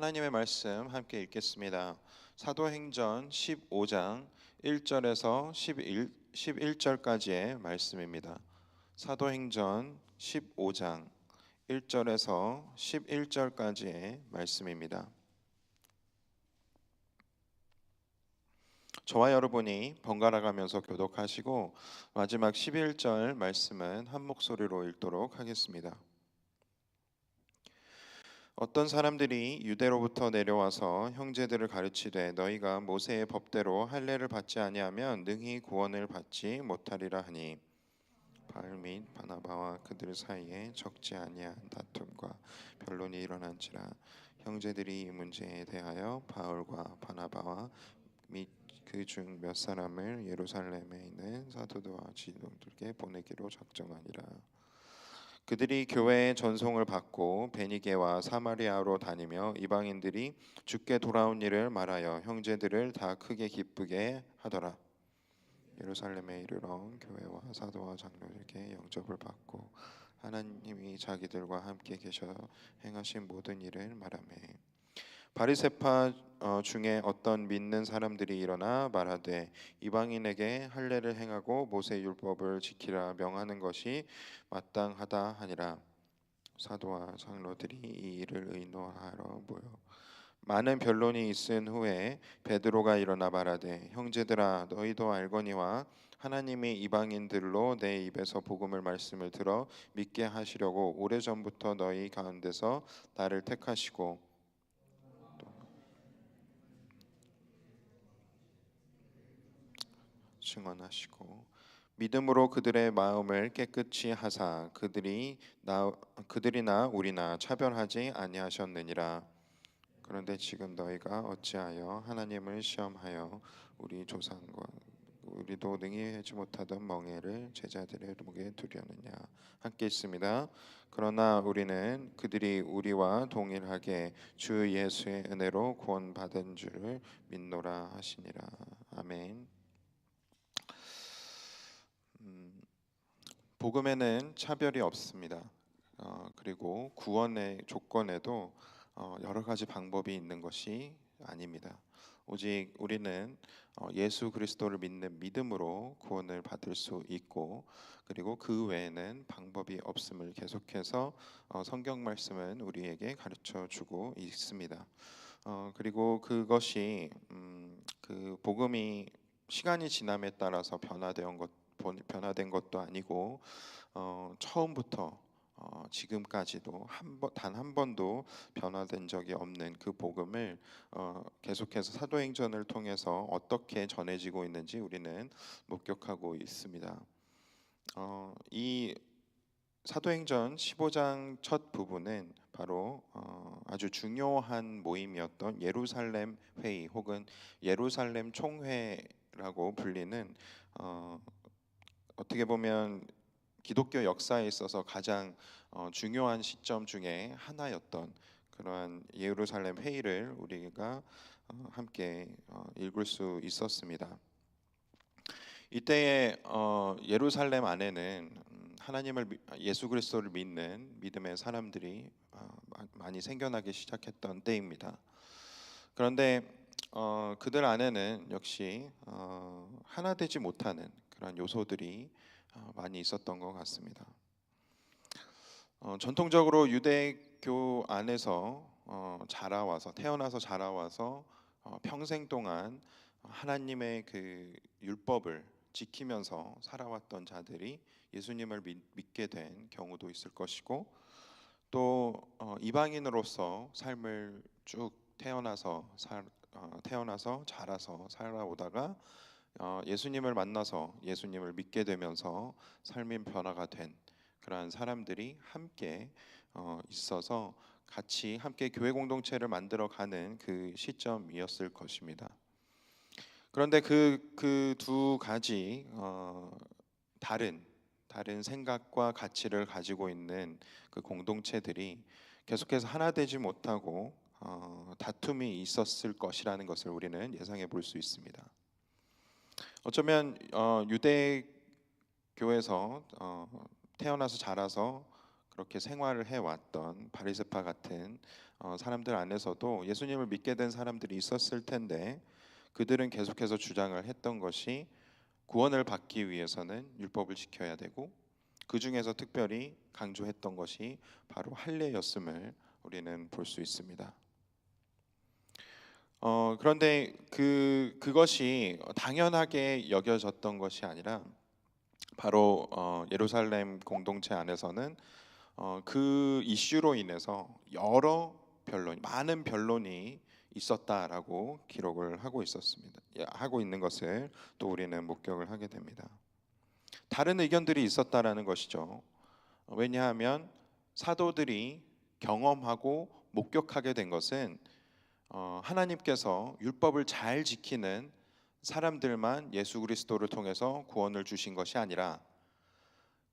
하나님의 말씀 함께 읽겠습니다. 사도행전 15장 1절에서 11절까지의 말씀입니다. 사도행전 15장 1절에서 11절까지의 말씀입니다. 저와 여러분이 번갈아 가면서 교독하시고 마지막 11절 말씀은 한 목소리로 읽도록 하겠습니다. 어떤 사람들이 유대로부터 내려와서 형제들을 가르치되 너희가 모세의 법대로 할례를 받지 아니하면 능히 구원을 받지 못하리라 하니 바울 및 바나바와 그들 사이에 적지 아니한 다툼과 변론이 일어난지라. 형제들이 이 문제에 대하여 바울과 바나바와 및 그 중 몇 사람을 예루살렘에 있는 사도들과 지도들에게 보내기로 작정하니라. 그들이 교회의 전송을 받고 베니게와 사마리아로 다니며 이방인들이 주께 돌아온 일을 말하여 형제들을 다 크게 기쁘게 하더라. 예루살렘에 이르러 교회와 사도와 장로들에게 영접을 받고 하나님이 자기들과 함께 계셔 행하신 모든 일을 말하며 바리새파 중에 어떤 믿는 사람들이 일어나 말하되 이방인에게 할례를 행하고 모세 율법을 지키라 명하는 것이 마땅하다 하니라. 사도와 장로들이 이 일을 의논하러 모여 많은 변론이 있은 후에 베드로가 일어나 말하되 형제들아 너희도 알거니와 하나님이 이방인들로 내 입에서 복음을 말씀을 들어 믿게 하시려고 오래전부터 너희 가운데서 나를 택하시고 증언하시고 믿음으로 그들의 마음을 깨끗이 하사 그들이나 우리나 차별하지 아니하셨느니라. 그런데 지금 너희가 어찌하여 하나님을 시험하여 우리 조상과 우리도 능히 하지 못하던 멍에를 제자들의 목에 두려느냐. 함께 있습니다. 그러나 우리는 그들이 우리와 동일하게 주 예수의 은혜로 구원받은 줄을 믿노라 하시니라. 아멘. 복음에는 차별이 없습니다. 그리고 구원의 조건에도 여러 가지 방법이 있는 것이 아닙니다. 오직 우리는 예수 그리스도를 믿는 믿음으로 구원을 받을 수 있고, 그리고 그 외에는 방법이 없음을 계속해서 성경 말씀은 우리에게 가르쳐 주고 있습니다. 그리고 그것이 그 복음이 시간이 지남에 따라서 변화된 것도 아니고 처음부터 지금까지도 단 한 번도 변화된 적이 없는 그 복음을 계속해서 사도행전을 통해서 어떻게 전해지고 있는지 우리는 목격하고 있습니다. 이 사도행전 15장 첫 부분은 바로 아주 중요한 모임이었던 예루살렘 회의 혹은 예루살렘 총회라고 불리는 어떻게 보면 기독교 역사에 있어서 가장 중요한 시점 중에 하나였던 그러한 예루살렘 회의를 우리가 함께 읽을 수 있었습니다. 이때에 예루살렘 안에는 예수 그리스도를 믿는 믿음의 사람들이 많이 생겨나기 시작했던 때입니다. 그런데 그들 안에는 역시 하나 되지 못하는 그런 요소들이 많이 있었던 것 같습니다. 전통적으로 유대교 안에서 태어나서 자라와서 평생 동안 하나님의 그 율법을 지키면서 살아왔던 자들이 예수님을 믿게 된 경우도 있을 것이고, 또 이방인으로서 삶을 쭉 태어나서 자라서 살아오다가 예수님을 만나서 예수님을 믿게 되면서 삶의 변화가 된 그러한 사람들이 함께 있어서 같이 함께 교회 공동체를 만들어가는 그 시점이었을 것입니다. 그런데 그 두 가지 다른 생각과 가치를 가지고 있는 그 공동체들이 계속해서 하나 되지 못하고 다툼이 있었을 것이라는 것을 우리는 예상해 볼 수 있습니다. 어쩌면 유대 교회에서 태어나서 자라서 그렇게 생활을 해왔던 바리새파 같은 사람들 안에서도 예수님을 믿게 된 사람들이 있었을 텐데, 그들은 계속해서 주장을 했던 것이 구원을 받기 위해서는 율법을 지켜야 되고, 그 중에서 특별히 강조했던 것이 바로 할례였음을 우리는 볼 수 있습니다. 그런데 그것이 당연하게 여겨졌던 것이 아니라, 바로 예루살렘 공동체 안에서는 그 이슈로 인해서 많은 변론이 있었다라고 기록을 하고 있었습니다. 하고 있는 것을 또 우리는 목격을 하게 됩니다. 다른 의견들이 있었다라는 것이죠. 왜냐하면 사도들이 경험하고 목격하게 된 것은 하나님께서 율법을 잘 지키는 사람들만 예수 그리스도를 통해서 구원을 주신 것이 아니라,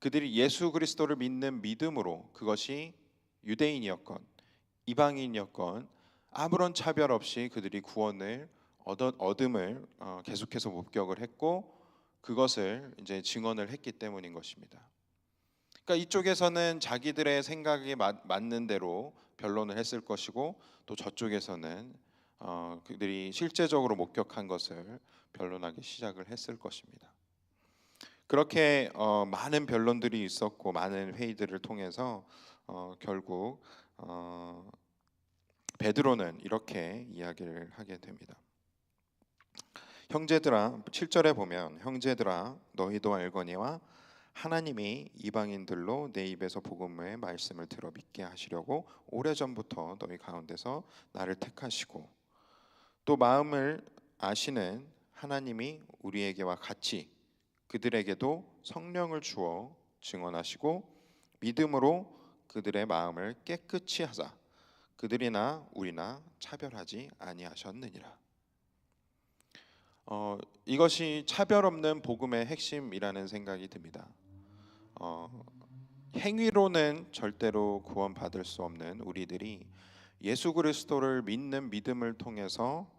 그들이 예수 그리스도를 믿는 믿음으로, 그것이 유대인이었건 이방인이었건 아무런 차별 없이 그들이 구원을 얻음을 계속해서 목격을 했고, 그것을 이제 증언을 했기 때문인 것입니다. 그러니까 이쪽에서는 자기들의 생각에 맞는 대로 변론을 했을 것이고, 또 저쪽에서는 그들이 실제적으로 목격한 것을 변론하기 시작을 했을 것입니다. 그렇게 많은 변론들이 있었고, 많은 회의들을 통해서 결국 베드로는 이렇게 이야기를 하게 됩니다. 형제들아, 7절에 보면, 형제들아 너희도 알거니와 하나님이 이방인들로 내 입에서 복음의 말씀을 들어 믿게 하시려고 오래전부터 너희 가운데서 나를 택하시고, 또 마음을 아시는 하나님이 우리에게와 같이 그들에게도 성령을 주어 증언하시고, 믿음으로 그들의 마음을 깨끗이 하사 그들이나 우리나 차별하지 아니하셨느니라. 이것이 차별 없는 복음의 핵심이라는 생각이 듭니다. 행위로는 절대로 구원받을 수 없는 우리들이 예수 그리스도를 믿는 믿음을 통해서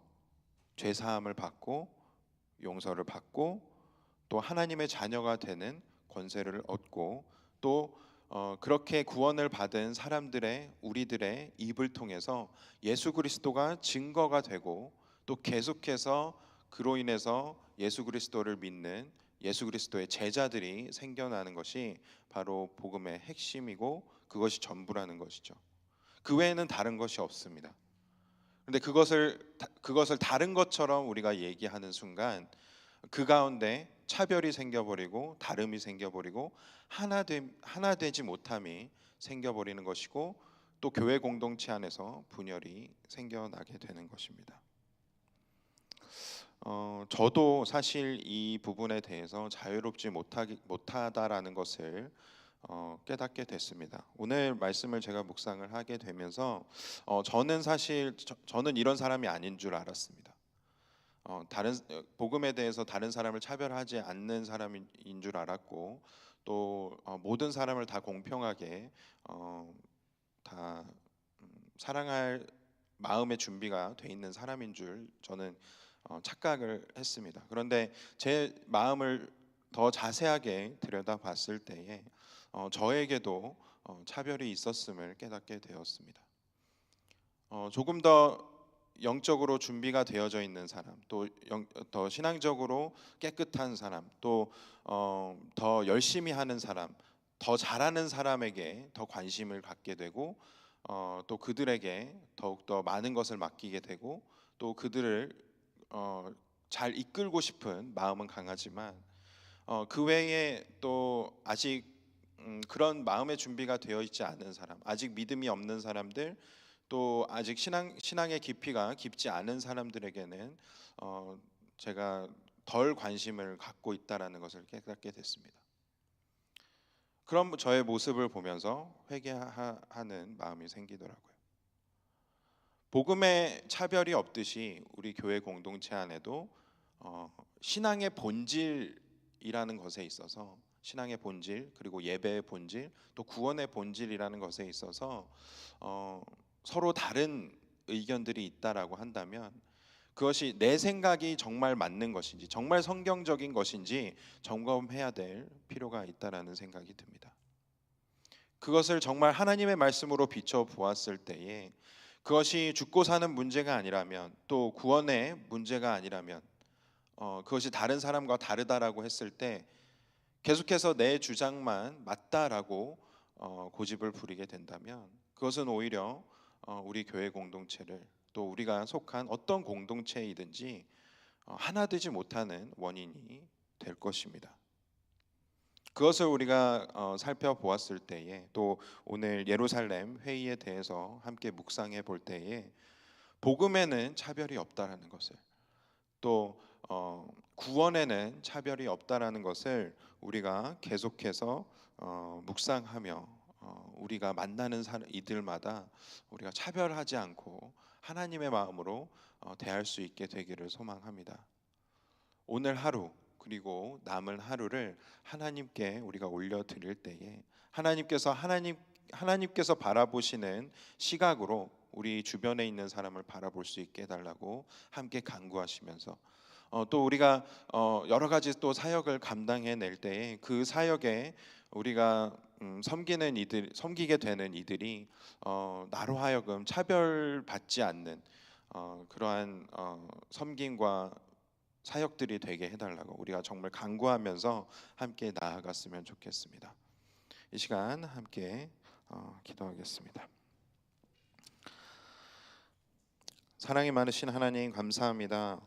죄 사함을 받고 용서를 받고, 또 하나님의 자녀가 되는 권세를 얻고, 또 그렇게 구원을 받은 우리들의 입을 통해서 예수 그리스도가 증거가 되고, 또 계속해서 그로 인해서 예수 그리스도를 믿는 예수 그리스도의 제자들이 생겨나는 것이 바로 복음의 핵심이고, 그것이 전부라는 것이죠. 그 외에는 다른 것이 없습니다. 그런데 그것을 다른 것처럼 우리가 얘기하는 순간, 그 가운데 차별이 생겨버리고 다름이 생겨버리고 하나 되지 못함이 생겨버리는 것이고, 또 교회 공동체 안에서 분열이 생겨나게 되는 것입니다. 저도 사실 이 부분에 대해서 자유롭지 못하다라는 것을 깨닫게 됐습니다. 오늘 말씀을 제가 묵상을 하게 되면서 저는 이런 사람이 아닌 줄 알았습니다. 다른 복음에 대해서 다른 사람을 차별하지 않는 사람인 줄 알았고, 또 모든 사람을 다 공평하게 다 사랑할 마음의 준비가 돼 있는 사람인 줄 저는 착각을 했습니다. 그런데 제 마음을 더 자세하게 들여다봤을 때에 저에게도 차별이 있었음을 깨닫게 되었습니다. 조금 더 영적으로 준비가 되어져 있는 사람, 또 더 신앙적으로 깨끗한 사람, 또 더 열심히 하는 사람, 더 잘하는 사람에게 더 관심을 갖게 되고, 또 그들에게 더욱더 많은 것을 맡기게 되고, 또 그들을 잘 이끌고 싶은 마음은 강하지만, 그 외에 또 아직 그런 마음의 준비가 되어 있지 않은 사람, 아직 믿음이 없는 사람들, 또 아직 신앙의 깊이가 깊지 않은 사람들에게는 제가 덜 관심을 갖고 있다라는 것을 깨닫게 됐습니다. 그럼 저의 모습을 보면서 회개하는 마음이 생기더라고요. 복음의 차별이 없듯이 우리 교회 공동체 안에도 신앙의 본질이라는 것에 있어서, 신앙의 본질, 그리고 예배의 본질, 또 구원의 본질이라는 것에 있어서 서로 다른 의견들이 있다라고 한다면, 그것이 내 생각이 정말 맞는 것인지, 정말 성경적인 것인지 점검해야 될 필요가 있다라는 생각이 듭니다. 그것을 정말 하나님의 말씀으로 비춰 보았을 때에 그것이 죽고 사는 문제가 아니라면, 또 구원의 문제가 아니라면, 그것이 다른 사람과 다르다라고 했을 때 계속해서 내 주장만 맞다라고 고집을 부리게 된다면, 그것은 오히려 우리 교회 공동체를, 또 우리가 속한 어떤 공동체이든지 하나 되지 못하는 원인이 될 것입니다. 그것을 우리가 살펴보았을 때에, 또 오늘 예루살렘 회의에 대해서 함께 묵상해 볼 때에 복음에는 차별이 없다라는 것을, 또 구원에는 차별이 없다라는 것을 우리가 계속해서 묵상하며 우리가 만나는 이들마다 우리가 차별하지 않고 하나님의 마음으로 대할 수 있게 되기를 소망합니다. 오늘 하루, 그리고 남은 하루를 하나님께 우리가 올려드릴 때에 하나님께서 바라보시는 시각으로 우리 주변에 있는 사람을 바라볼 수 있게 해달라고 함께 간구하시면서, 또 우리가 여러 가지 또 사역을 감당해낼 때에 그 사역에 우리가 섬기게 되는 이들이 나로 하여금 차별받지 않는 그러한 섬김과 사역들이 되게 해달라고 우리가 정말 간구하면서 함께 나아갔으면 좋겠습니다. 이 시간 함께 기도하겠습니다. 사랑이 많으신 하나님, 감사합니다.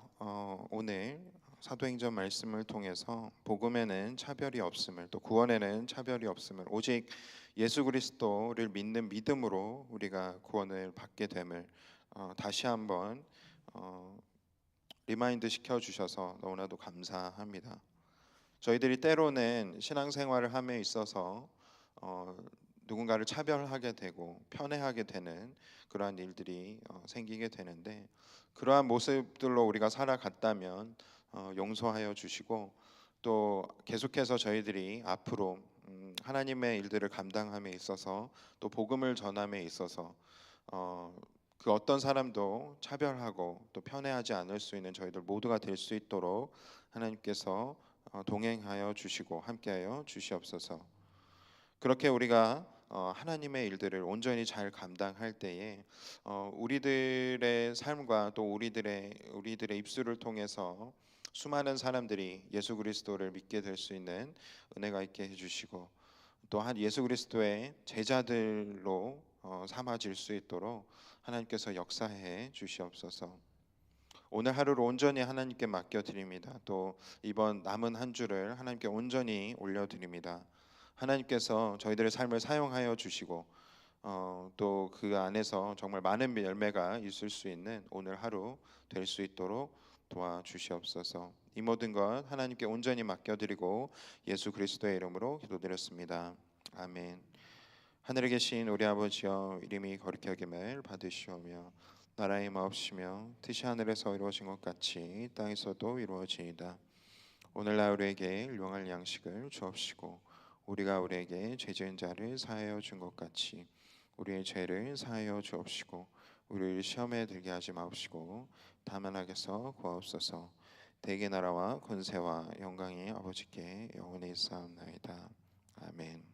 오늘 사도행전 말씀을 통해서 복음에는 차별이 없음을, 또 구원에는 차별이 없음을, 오직 예수 그리스도를 믿는 믿음으로 우리가 구원을 받게 됨을 다시 한번 리마인드 시켜주셔서 너무나도 감사합니다. 저희들이 때로는 신앙생활을 함에 있어서 누군가를 차별하게 되고 편애하게 되는 그러한 일들이 생기게 되는데, 그러한 모습들로 우리가 살아갔다면 용서하여 주시고, 또 계속해서 저희들이 앞으로 하나님의 일들을 감당함에 있어서, 또 복음을 전함에 있어서 그 어떤 사람도 차별하고 또 편애하지 않을 수 있는 저희들 모두가 될 수 있도록 하나님께서 동행하여 주시고 함께하여 주시옵소서. 그렇게 우리가 하나님의 일들을 온전히 잘 감당할 때에 우리들의 삶과 또 우리들의 입술을 통해서 수많은 사람들이 예수 그리스도를 믿게 될 수 있는 은혜가 있게 해주시고, 또한 예수 그리스도의 제자들로 삼아질 수 있도록 하나님께서 역사해 주시옵소서. 오늘 하루를 온전히 하나님께 맡겨드립니다. 또 이번 남은 한 주를 하나님께 온전히 올려드립니다. 하나님께서 저희들의 삶을 사용하여 주시고 또 그 안에서 정말 많은 열매가 있을 수 있는 오늘 하루 될 수 있도록 도와주시옵소서. 이 모든 것 하나님께 온전히 맡겨드리고 예수 그리스도의 이름으로 기도드렸습니다. 아멘. 하늘에 계신 우리 아버지여, 이름이 거룩히 여김을 받으시오며 나라의 마옵시며 뜻이 하늘에서 이루어진 것 같이 땅에서도 이루어지이다. 오늘날 우리에게 일용할 양식을 주옵시고, 우리가 우리에게 죄 지은 자를 사하여 준 것 같이 우리의 죄를 사하여 주옵시고, 우리를 시험에 들게 하지 마옵시고 다만 악에서 구하옵소서. 대개 나라와 권세와 영광이 아버지께 영원히 있사옵나이다. 아멘.